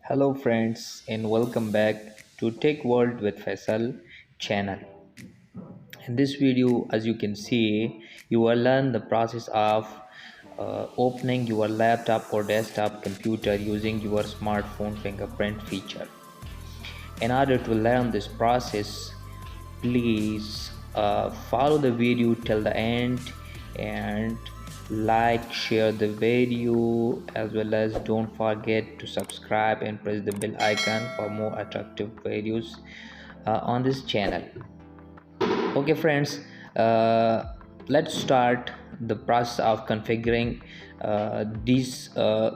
Hello friends and welcome back to Tech World with Faisal channel. In this video, as you can see, you will learn the process of opening your laptop or desktop computer using your smartphone fingerprint feature. In order to learn this process, please follow the video till the end and like share the video, as well as don't forget to subscribe and press the bell icon for more attractive videos on this channel. Okay friends, let's start the process of configuring these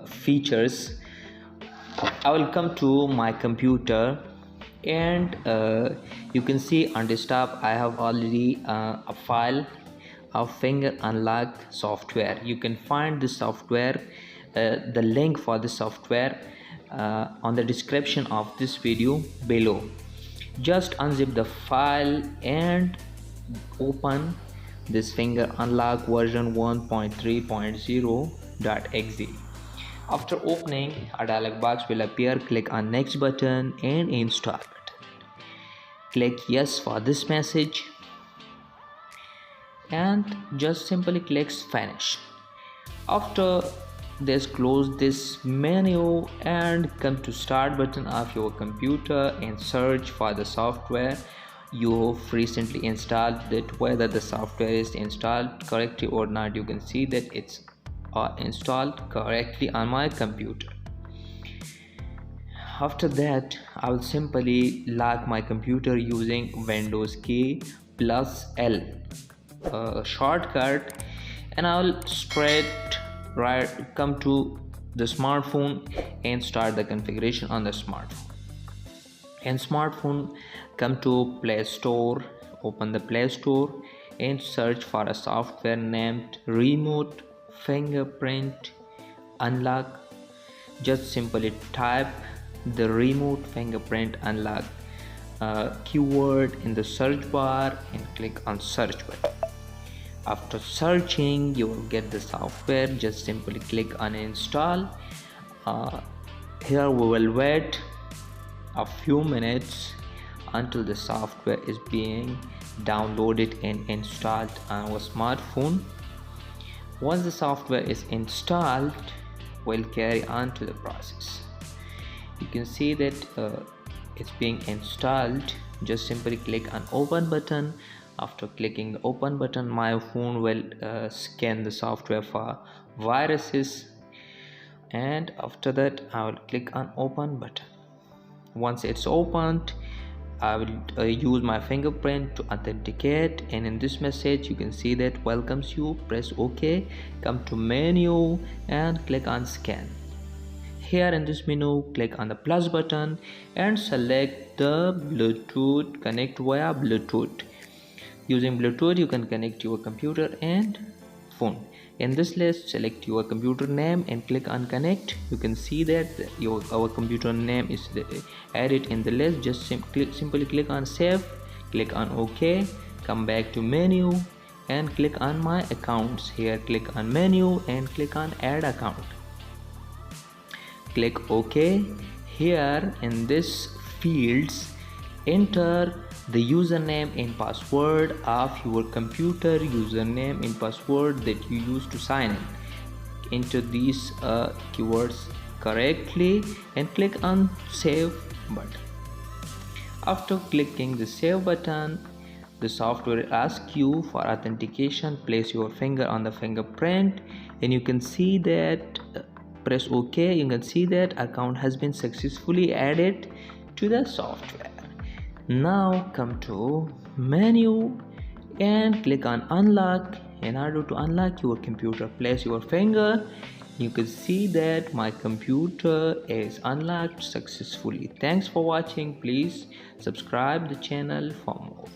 features. I will come to my computer, and you can see on desktop I have already a file of finger unlock software. You can find this software, the link for the software on the description of this video below. Just unzip the file and open this finger unlock version 1.3.0.exe. After opening, a dialog box will appear. Click on next button and install button. Click yes for this message and just simply click finish. After this, close this menu and come to start button of your computer and search for the software you've recently installed, that whether the software is installed correctly or not. You can see that it's installed correctly on my computer. After that, I will simply lock my computer using Windows key plus L shortcut, and I will straight right come to the smartphone and start the configuration on the smartphone. In smartphone, come to Play Store, open the Play Store and search for a software named Remote Fingerprint Unlock. Just simply type the Remote Fingerprint Unlock keyword in the search bar and click on search button. After searching, you will get the software. Just simply click on install. Here we will wait a few minutes until the software is being downloaded and installed on our smartphone. Once the software is installed, we'll carry on to the process. You can see that it's being installed. Just simply click on open button. After clicking the open button, my phone will scan the software for viruses, and after that I will click on open button. Once it's opened, I will use my fingerprint to authenticate, and in this message you can see that welcomes you. Press OK, come to menu and click on scan. Here in this menu, click on the plus button and select the Bluetooth. Connect via Bluetooth. Using Bluetooth, you can connect your computer and phone. In this list, select your computer name and click on connect. You can see that our computer name is added in the list. Just simply click on save, click on OK, come back to menu and click on my accounts. Here click on menu and click on add account. Click OK. Here in this fields, enter the username and password of your computer, username and password that you use to sign in. Enter these keywords correctly and click on save button. After clicking the save button, the software will ask you for authentication. Place your finger on the fingerprint and you can see that press OK. You can see that account has been successfully added to the software. Now come to menu and click on unlock. In order to unlock your computer, place your finger. You can see that my computer is unlocked successfully. Thanks for watching. Please subscribe the channel for more.